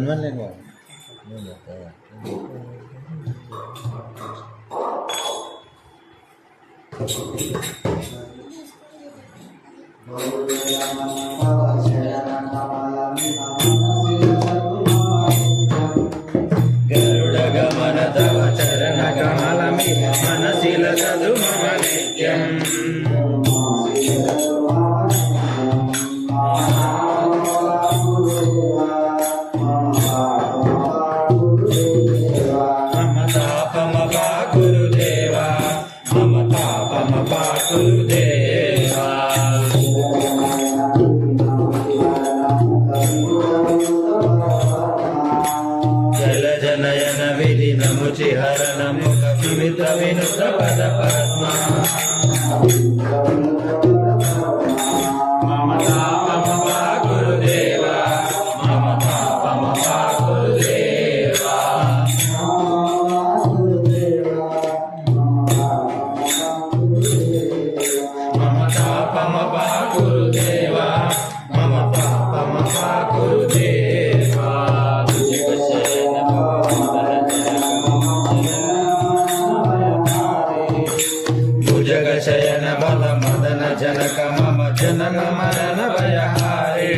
हनुमान गरुडगमन तव चरण कमलमि मनसिल सदु मम नित्यम् मम तापम पा गुरुदेवा मम तापम पा गुरुदेवा जलजनयन विधिन मुचिहरण मुख विमित विनुत पद पद्मा मम तापम पा गुरुदेवा मम तापम पा गुरुदेवा मम तापम पा गुरुदेवा मम तापम पा गुरुदेवा भुजगशयन बल मदन जनक मम जनक मरण भयहारे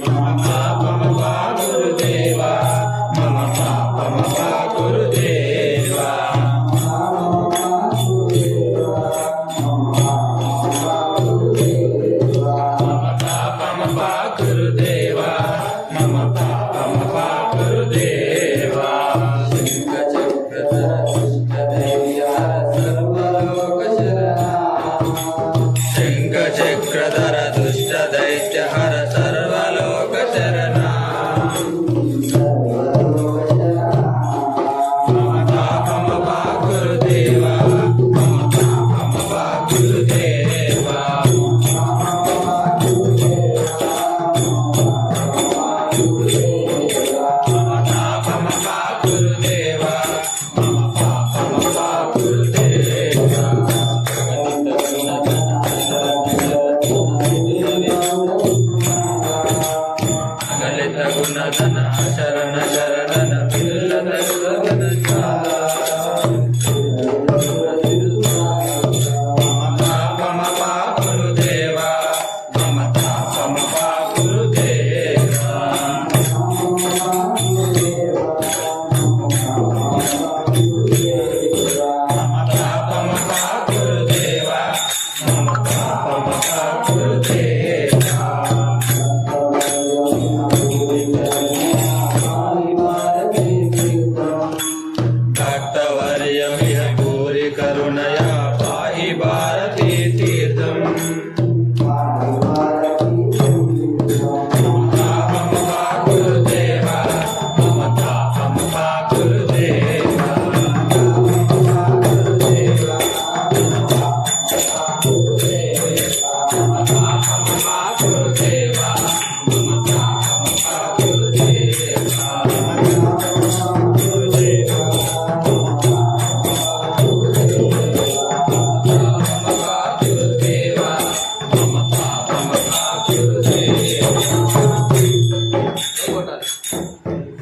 मम पापम पा गुरुदेवा मम पापम पा गुरुदेवा मम पापम पा गुरुदेवा मम पापम पा गुरुदेवा चक्रधर दुष्ट दैत्य हर सर्वलोक चरणा मम तापम पा गुरुदेवा मम तापम पा गुरुदेवा मम तापम पा गुरुदेवा मम पापम पा गुरुदेवा अगलित गुणधन शरण शरण पिल्लत गगन मम तापम पा गुरुदेवा मम तापम पा गुरुदेवा मम तापम पा गुरुदेवा मम तापम पा गुरुदेवा भक्तवर्यमिह भूरि करुणया पाहि भारती तीर्थम् मम तापम पा गुरुदेवा मम तापम पा गुरुदेवा मम तापम पा गुरुदेवा मम तापम पा गुरुदेवा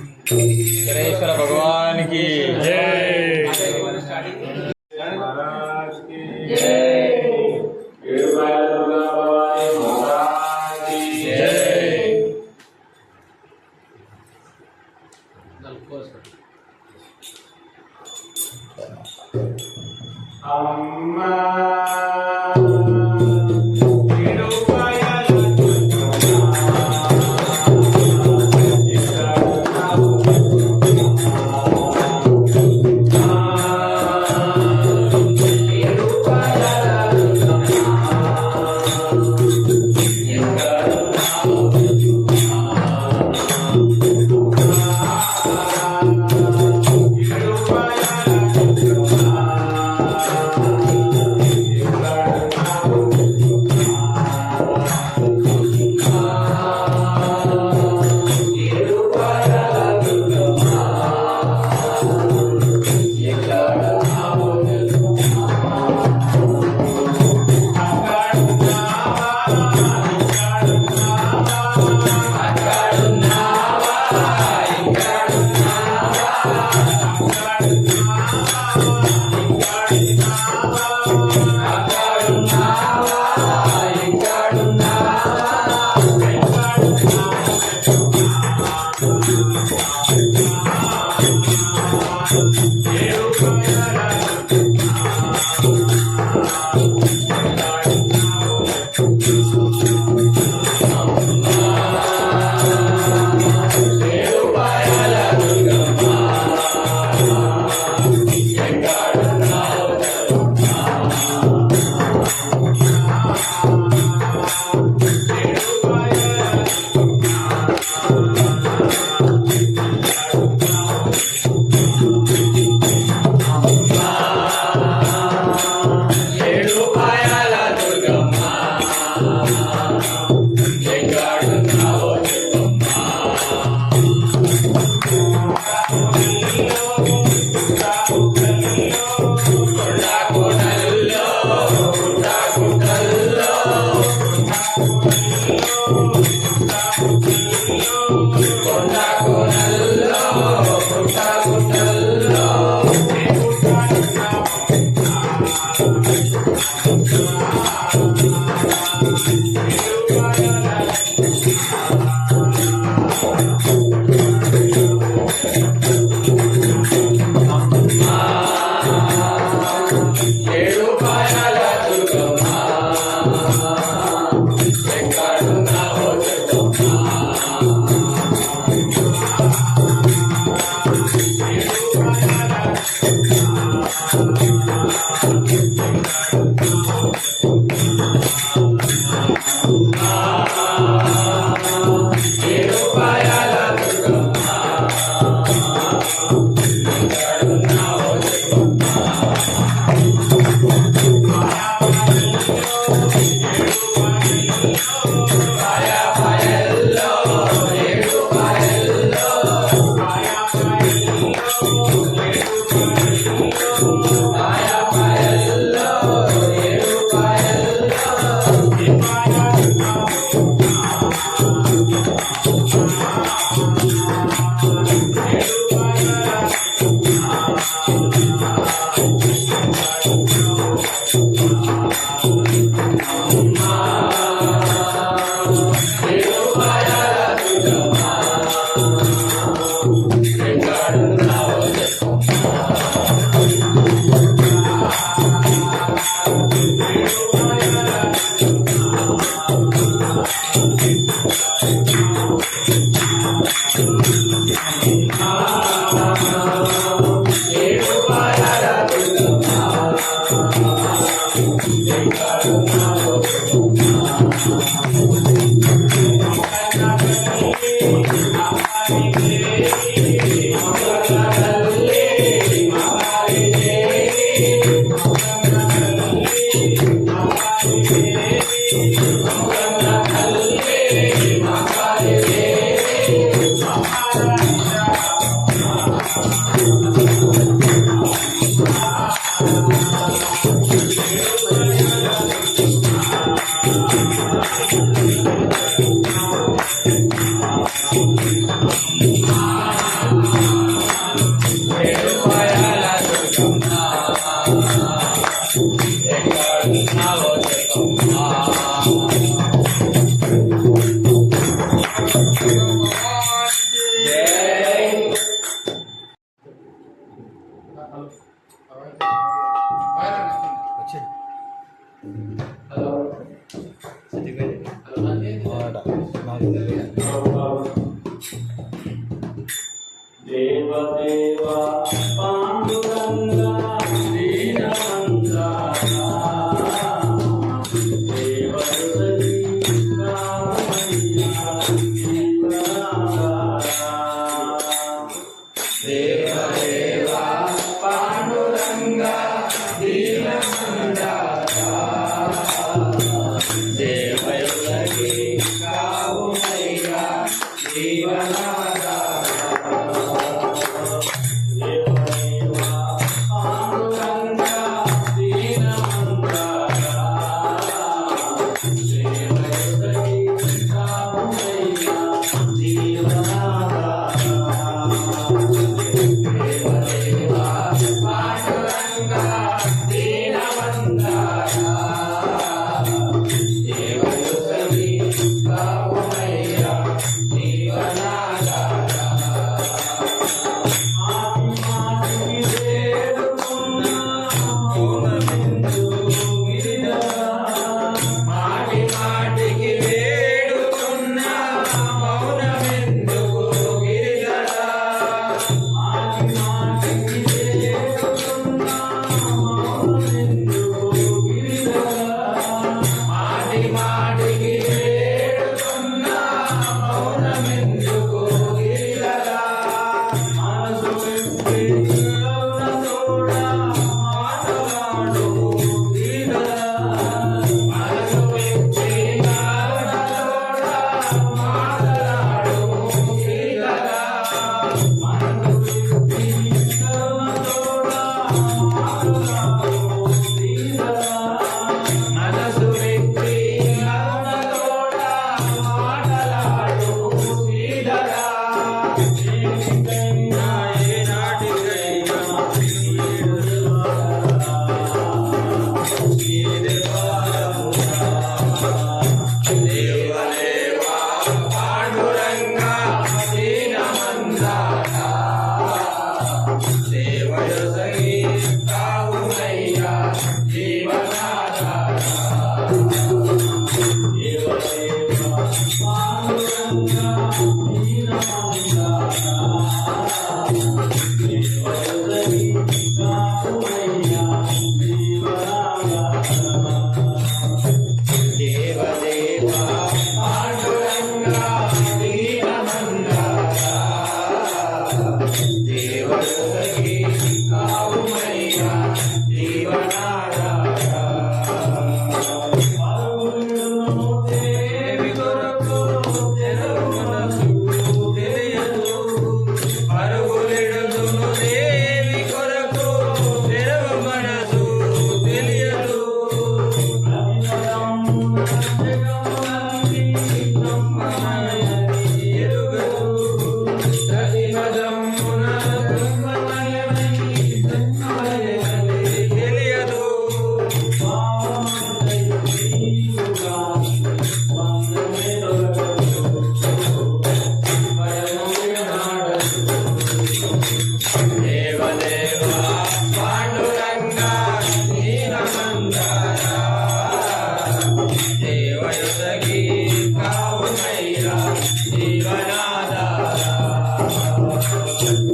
गणेश्वर भगवान की जय महाराज की जय दुर्गा भवानी महाराज की जय अम्मा దేవదేవా పాండురంగా దీనమందారా దేవరుదలి రామయ్యా జీవనాధారా దేవదేవా పాండురంగా దీనమందారా దేవరుదలి రామయ్యా జీవనాధారా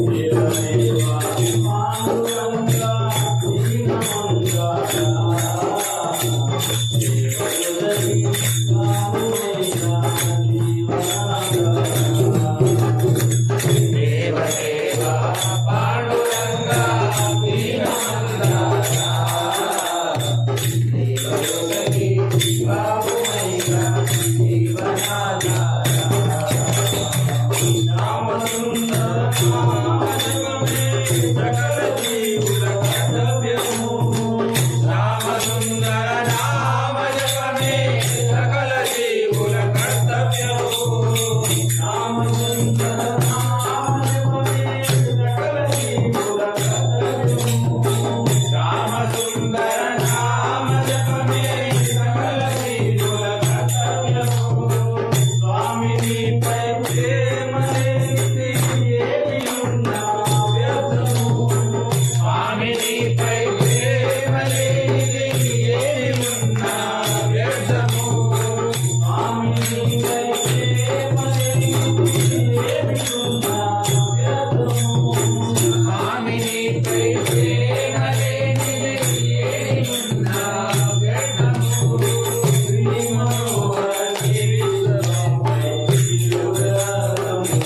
దేవదేవా పాండురంగా దీనమంగా దేవరుదగి రాముడైనా దేవదేవా పాండురంగా దీనమందారా దేవయోగి బాబుమైనా జీవనాధారా రామసుందర నామజపమే సకల జీవుల కర్తవ్యము రామసుందర నామజపమే సకల జీవుల కర్తవ్యము రామసుందర నామజపమే సకల జీవుల కర్తవ్యము రామసుందర నామజపమే సకల జీవుల కర్తవ్యము స్వామినిపై ప్రేమ లేనిది ఏది ఉన్నా వ్యర్థము స్వామినిపై ప్రేమ లేనిది ఏది ఉన్నా వ్యర్థము స్వామినిపై ప్రేమ లేనిది ఏది ఉన్నా వ్యర్థము స్వామినిపై ప్రేమ లేనిది ఏది ఉన్నా వ్యర్థము శ్రీ మనోహర జీవితంపై తిరుగరము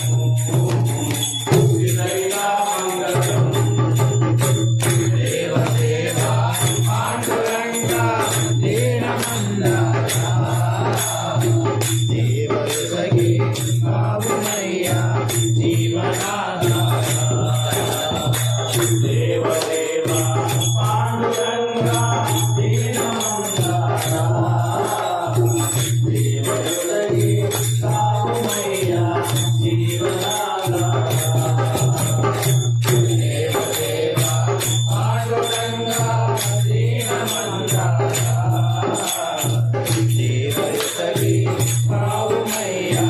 శ్రీదైనా మంగళం దేవదేవా పాండురంగా దీనమందారా దేవరుసగి బాబుమయ్యా జీవనాధారా దేవదేవా పాండురంగా దీనమందారా దేవరుదగి రామయ్య జీవనాధారా దేవదేవా పాండురంగా దీనమందారా దేవరుసగి బాబుమయ్యా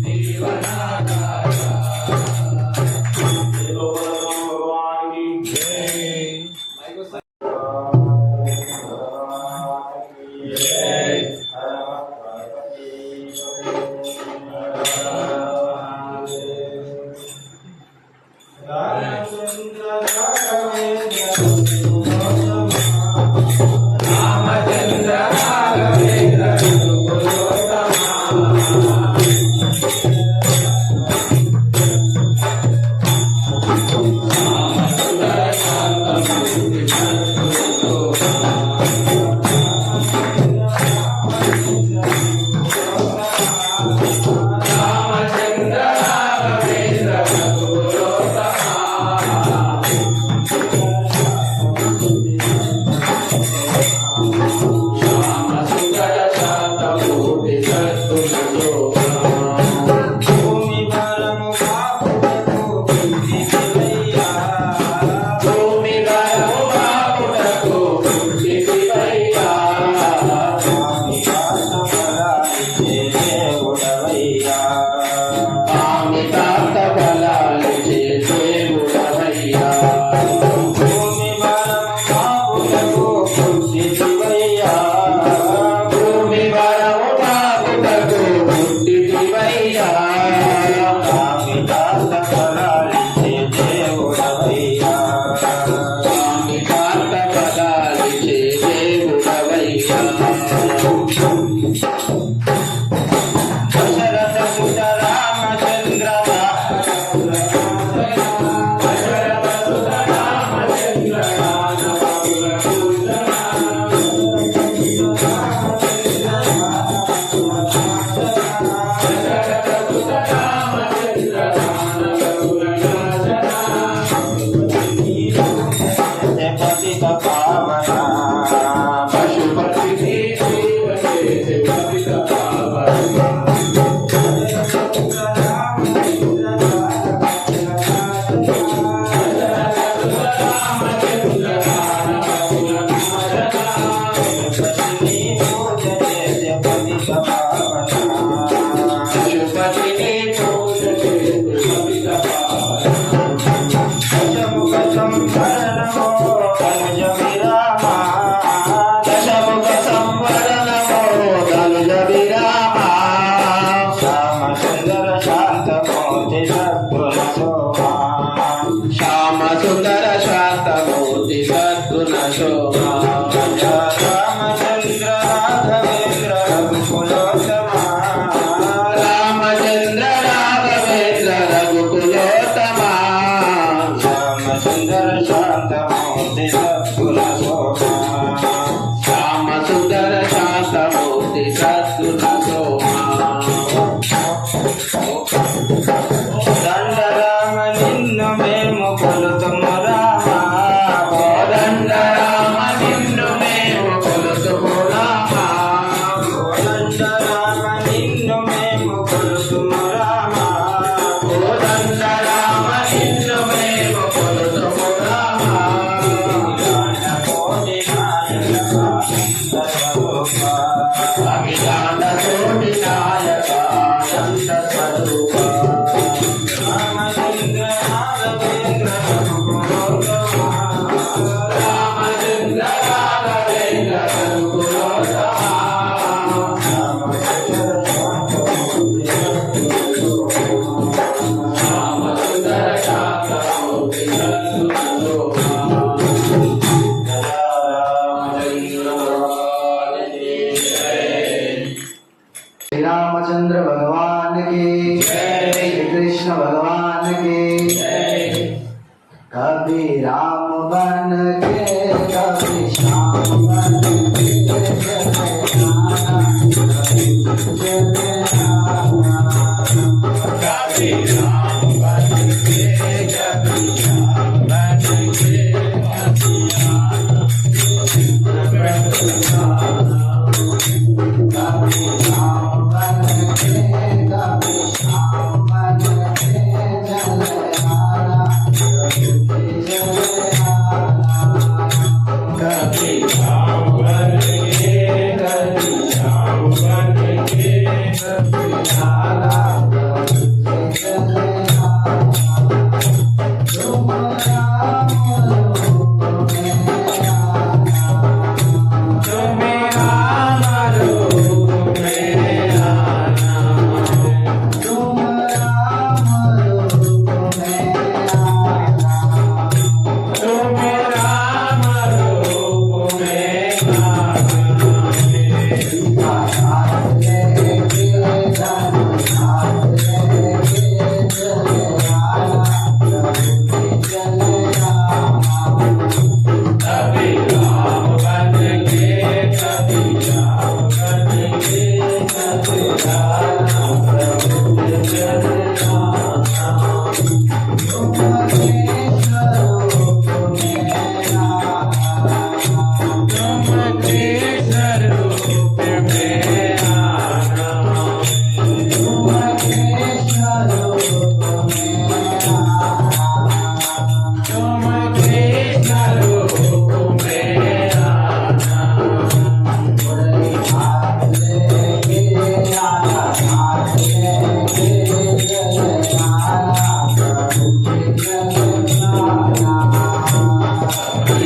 జీవనాధారా భగవాన్ की జై రామచంద్ర రాఘవేంద్ర రామచంద్ర రాఘవేంద్ర రఘుకులోత్తమ सुंदर शांत मूर्ति सद्गुण शोभा रामचंद्र राघवेंद्र रघुकुलोत्तमा रामचंद्र राघवेंद्र रघुकुलोत्तमा श्याम सुंदर शांत मूर्ति सद्गुण शोभा श्याम सुंदर शांत मूर्ति सद्गुण शोभा దండ రామ నిన్ను మేము కొలుతుము రామ కోదండ రామ నిన్ను మేము కొలుతుము రామ దండ రామ నిన్ను మేము కొలుతుము రామ కోదండ రామ నిన్ను మేము కొలుతుము రామ కోటి నాయక సర్వరూప అభిదాన కోటి నాయక అనంత స్వరూప రామచంద్ర రాఘవేంద్ర రఘుకులోత్తమ రామచంద్ర రాఘవేంద్ర రఘుకులోత్తమ రామసుందర శాంతమూర్తి సద్గుణ శోభా श्री रामचंद्र भगवान की श्री कृष्ण भगवान की कभी राम बन के कभी श्याम बन के चले आना, कभी चले आना। कभी राम बन के कभी श्याम बन के कभी आना कभी राम बन के कभी श्याम बन के चले आना, कभी चले आना। कभी राम बन के कभी श्याम बन के कभी आना तुम्हें राम रूप में आना तुम्हें राम रूप में कभी राम बन के कभी राम बन के कभी राम प्रभु चले आना तुम कृष्ण रूप में आना तुम कृष्ण रूप में आना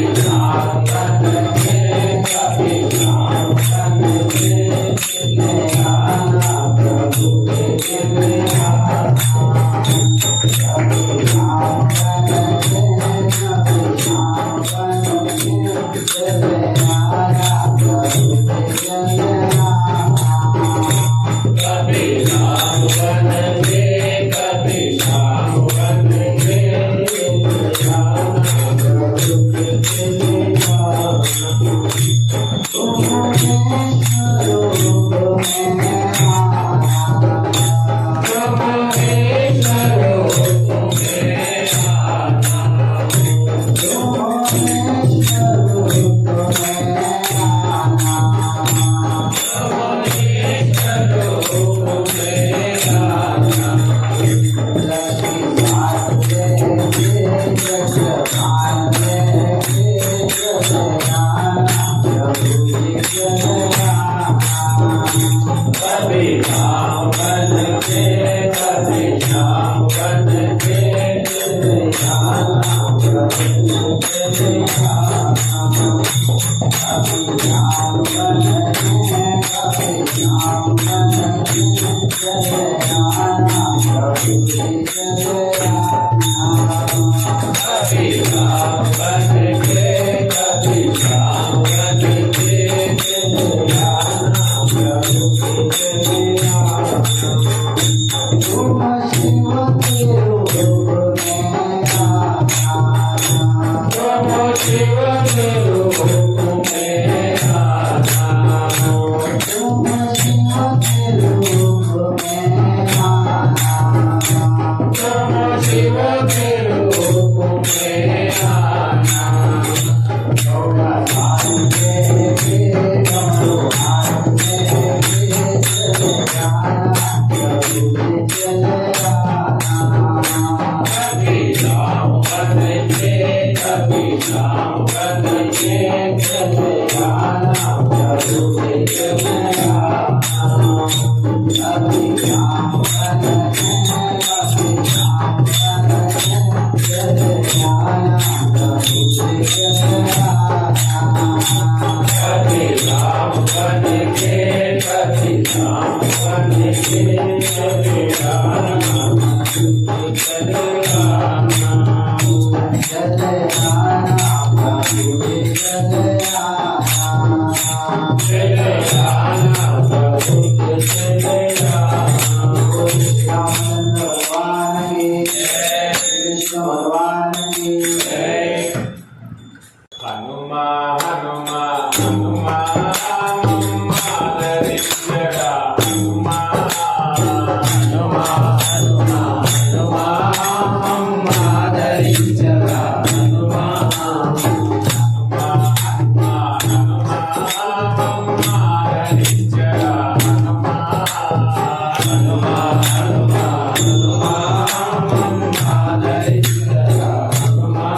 कभी राम बन के कभी राम बन के चले आना प्रभु चले आना कभी राम बन के कभी श्याम बन के चले आना प्रभु चले आना तुम कृष्ण रूप में आना तुम कृष्ण रूप में आना कभी राम बन के कभी श्याम बन के चले आना प्रभु चले आना कभी राम बन के कभी श्याम बन के चले आना प्रभु चले आना कभी भगवान की जय। हनुमा हनुमा हनुमा हनुमानरिंचरा हनुमा हनुमा हनुमा हनुमा हनुमानरिंचरा हनुमा हनुमा हनुमा हनुमा हनुमानरिंचरा हनुमा हनुमा हनुमा हनुमा हनुमानरिंचरा हनुमा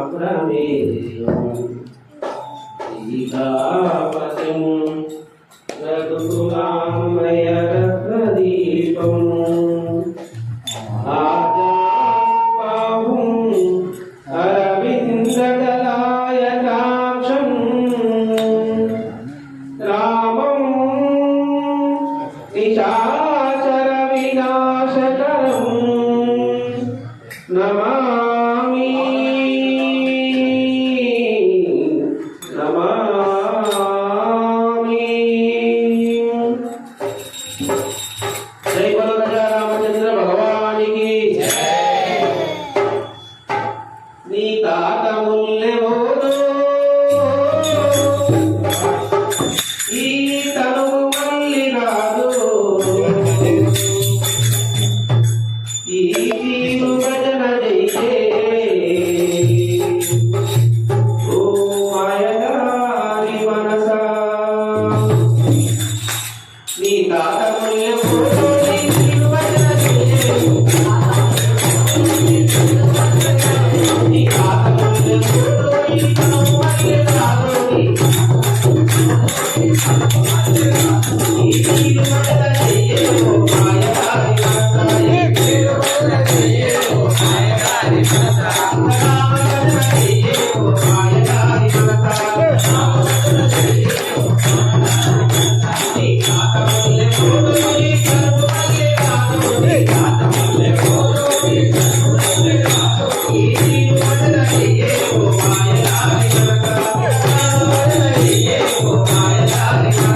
दशरथात्मजमप्रमेयम् सीतापतिं रघुकुलामयरत्नदीपम् आजानुबाहुं अरविन्ददलायताक्षं रामं निशाचरविनाशकरम् नमामि नमामि। जय बोलो राजा रामचंद्र भगवान की जय। नीतात मूल्य बोलो ई तनु मल्लिनादो ఈ జీవు భజన జైతే ఓ మాయదారి మనసా నీ తాత పుణ్య పూజో నీ జీవు భజన జైతే నీ తాత పుణ్య పూజో నీ తను మధ్య రాగోని ఈ జీవు భజన జైతే ఓ మాయదారి మనసా Bye.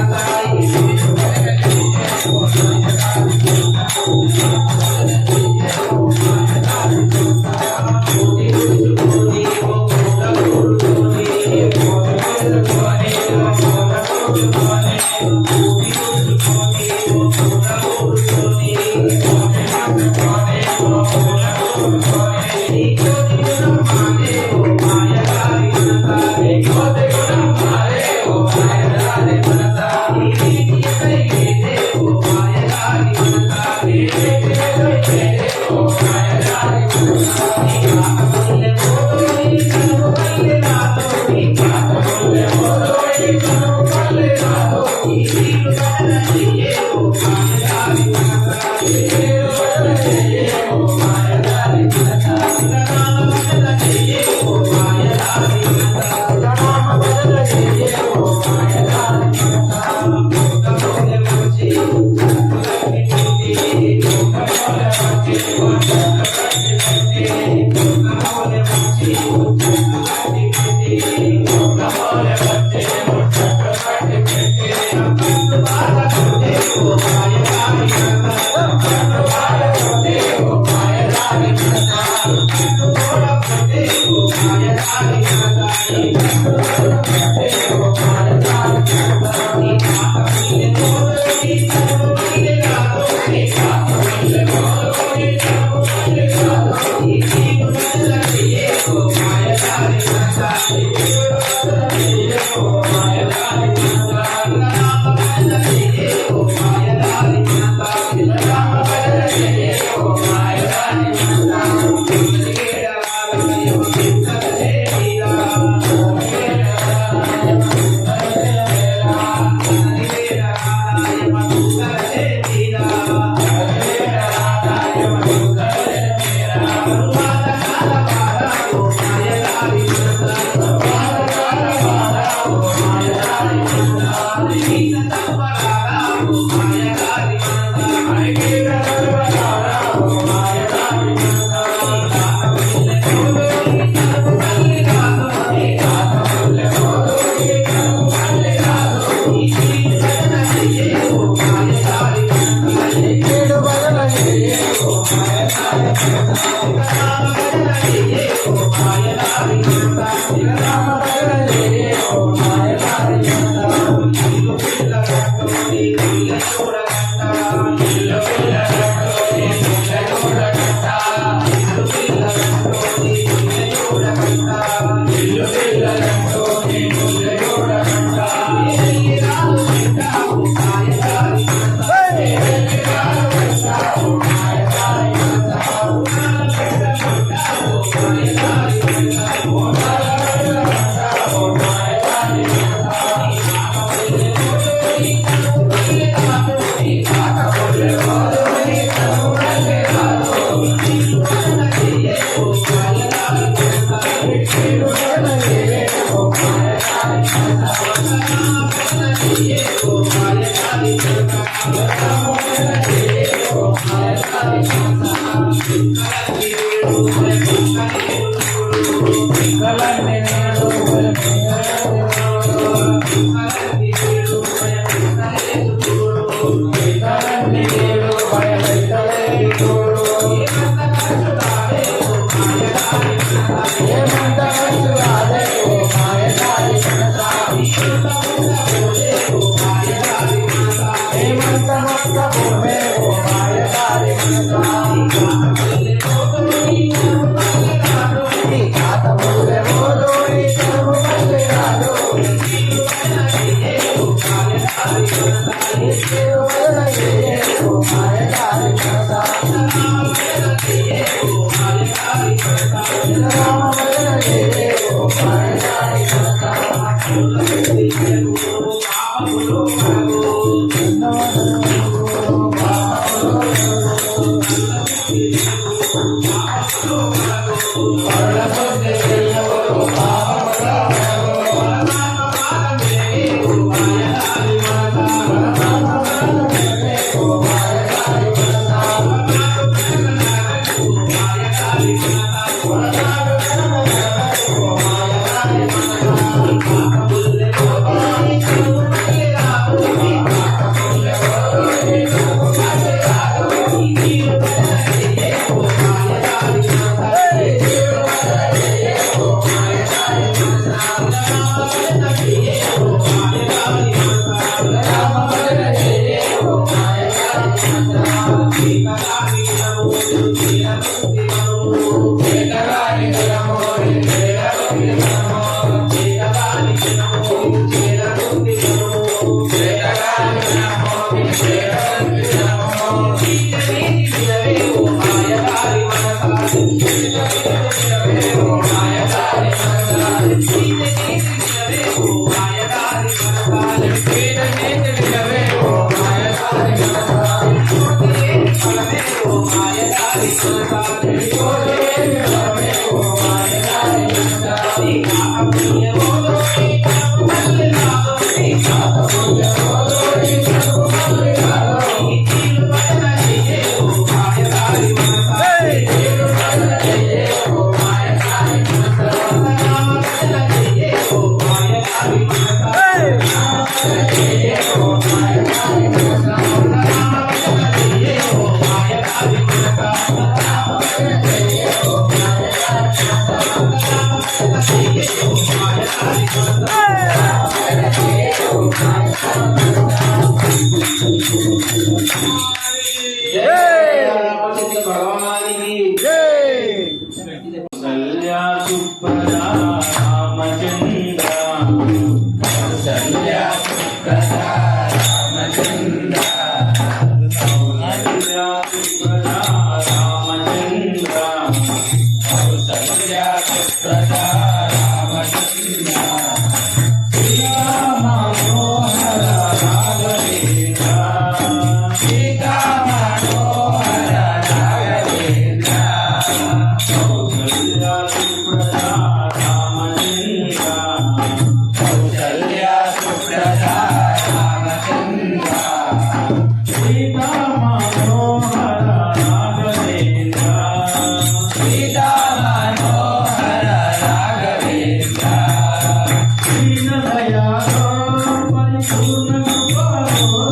పరిపూర్ణ కృపాలో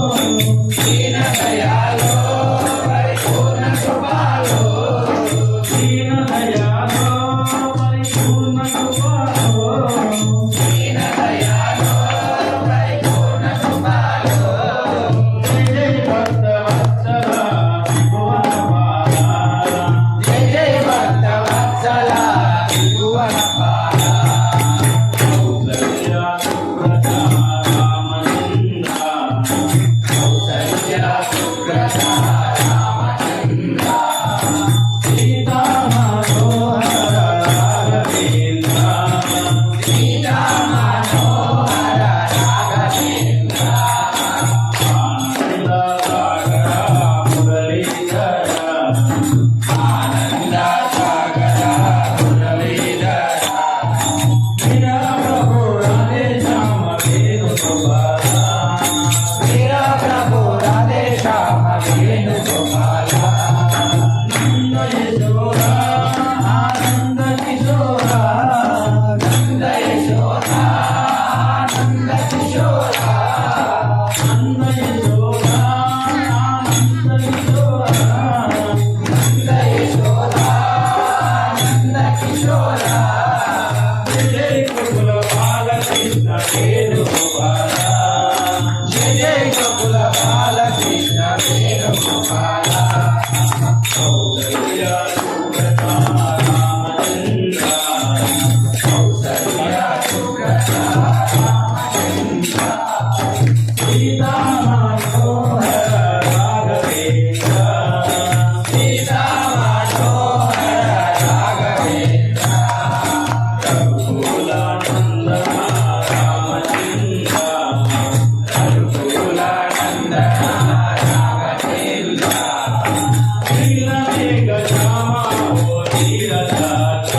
దీన దయాలో పరిపూర్ణ కృపాలో దీన దయాలో పరిపూర్ణ కృపాలో దీన దయాలో పరిపూర్ణ కృపాలో జయ భక్తవత్సల భువనపాల జయ జయ భక్త వత్సల త్రిభువన పాల కౌసల్య సువ్రత రామచంద్ర కౌసల్య సుప్రజ రామచంద్ర సీతా మనోహర రాఘవేంద్ర సీతా మనోహర రాఘవేంద్ర ఆనంద సాగర మురళీధర ఆనంద సాగర మురళీధర మీరా ప్రభు రాధే శ్యామ వేణుగోపాల మీరా ప్రభు రాధే శ్యామ వేణుగోపాల నంద యశోద ఆనంద కిశోర నంద యశోద నంద కిశోర నంద యశోద ఆనంద కిశోర నంద యశోద నంద కిశోర జయ కుల బాలకృష్ణ వేణుగోపాల జయ జయ గోకుల బాలకృష్ణ వేణుగోపాల కౌసల్య సువ్రత రామచంద్ర కౌసల్య సుప్రజ రామచంద్ర సీతా మనోహర రాఘవేంద్ర సీతా మనోహర రాఘవేంద్ర రఘుకులానంద రామచంద్ర రఘుకులానందన రాఘవేంద్ర నీలమేఘ శ్యామ ఓ నీరదాక్ష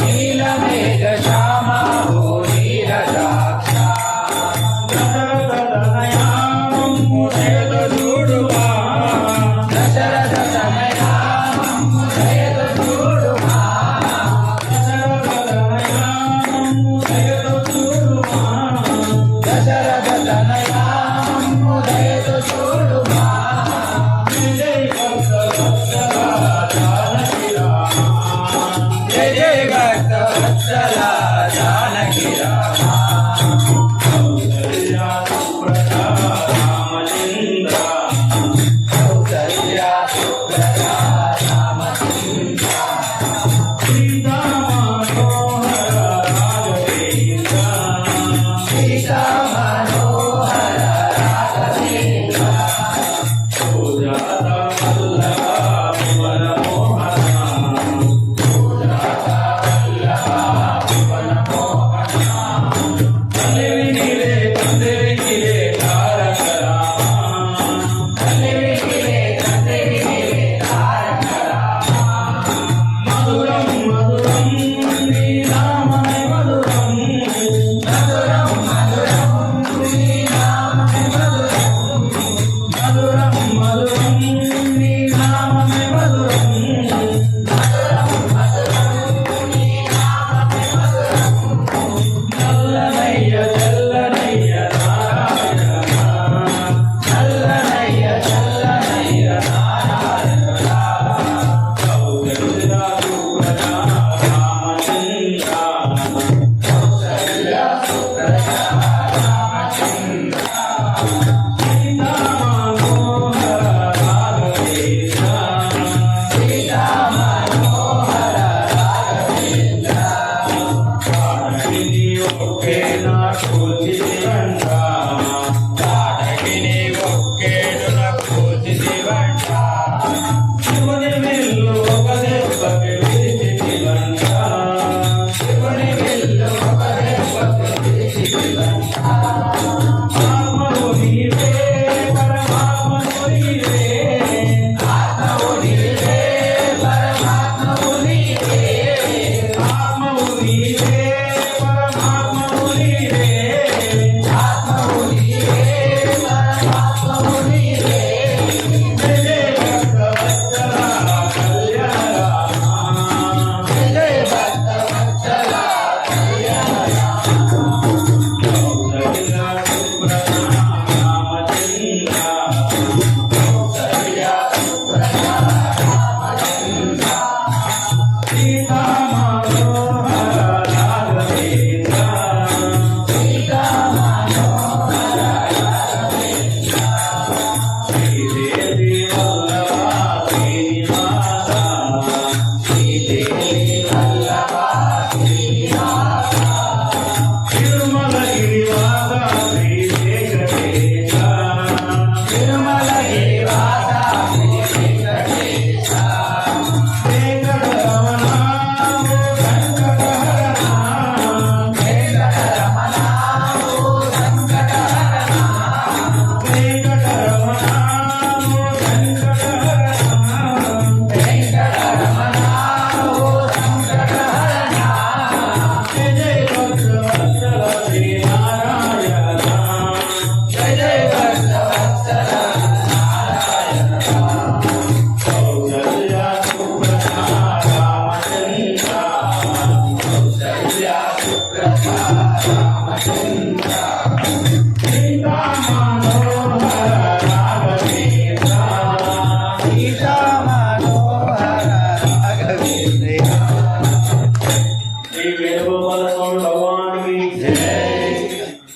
నీలమేఘ శ్యామ ఓ నీరదాక్ష దశరథతనయా మమ్ము చేదూడుమా దశరథ తనయా మమ్ము దయదూడుమా దశరథతనయా మమ్ము చేదూడుమా దశరథ తనయా మమ్ము దయదూడుమా జయ భక్తవత్సల జానకి రామ జయ జయ భక్త వత్సల జానకి రామ కౌసల్య సుప్రజ రామచంద్ర కౌసల్య సుప్రజ రామచంద్ర సీతా మనోహర రాఘవేంద్ర సీతా మనోహర सीता मनोहर राघवेंद्र सीता मनोहर राघवेंद्र श्री वेणुगोपाल स्वामी भगवान की जय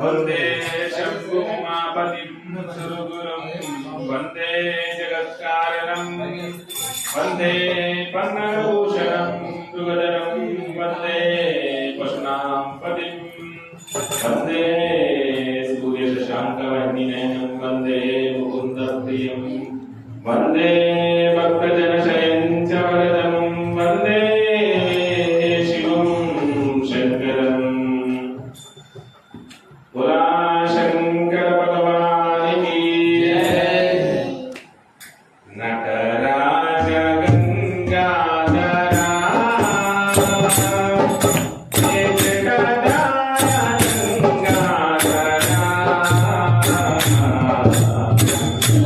वंदे शम्भुमापतिं सुरगुरुं वन्दे जगत्कारणं वन्दे पन्नभूषणं सुगदरं वन्दे पशूनां पतिं वन्दे सूर्यशशाङ्कवर्णिनयनं वन्दे मुकुन्दप्रियं वन्दे भक्तजनशयं च वरदं वन्दे शिवं शङ्करम् बोला शंकर भगवान की जय। नटराज गंगाधरा एक गदा गंगाधरा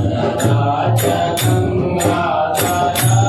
नटराज गंगाधरा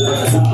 Thank you.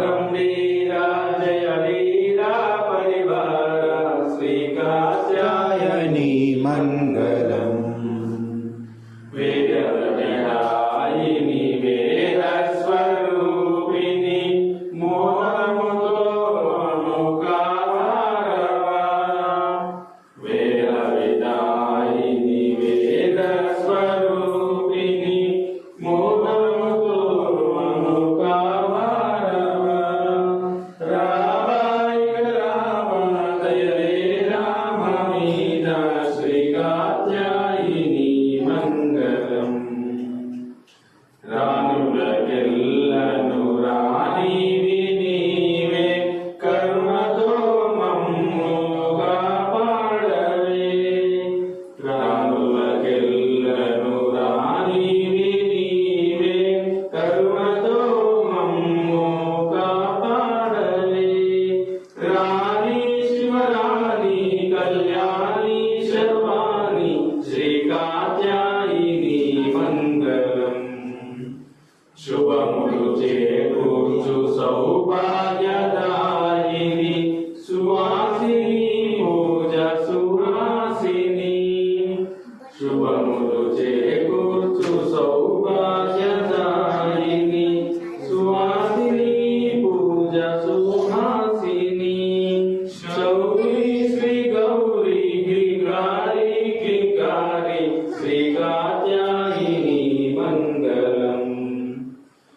गंभीरा जय लीला परिवारा श्री कात्यायनी मंगलम वेद विधायिनी वेद स्वरूपिणी मोहमुखारवा वेद विधायिनी वेद स्वरूपिणी मोहमुखारवा रामाय राम दये राम मीना श्री कात्यायिनी మంగళం రానులకెల్లను రానివి నీవే కరుణతో మమ్ము కాపాడవే రానులకెల్లను రానివి నీవే కరుణతో మమ్ము కాపాడవే రాణి శివరాణి కళ్యాణి శర్వాణి శ్రీ కాత్యాయని మంగళం శుభములు చేకూర్చు సౌభాగ్యదాయిని సువాసిని పూజ సువాసిని శుభములు చేకూర్చు సౌభాగ్యదాయిని సువాసిని పూజ సుహాసిని శౌరి శ్రీ గౌరీ గిరిగారి కింకారి శ్రీ కాత్యాయని మంగళం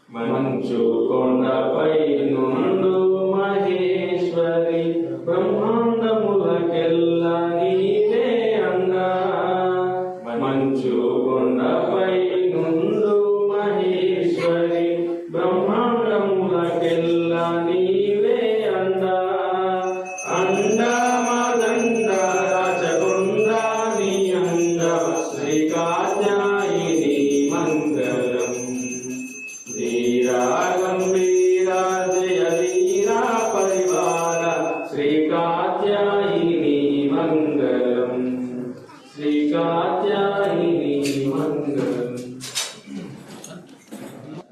మంచు కొండపై నుండు మహేశ్వరి బ్రహ్మాండములకెల్ల నీవే అంగా మంచు కొండపై నుండు మహేశ్వరి బ్రహ్మాండములకెల్ల నీవే అంగా అండ మదండ రాజగుండ నీ అంద శ్రీ కాత్యాయని మంగళం ధీరా గంభీరా జయ లీలా పరివార శ్రీ కాత్యాయని మంగళం శ్రీ కాత్యాయని మంగళం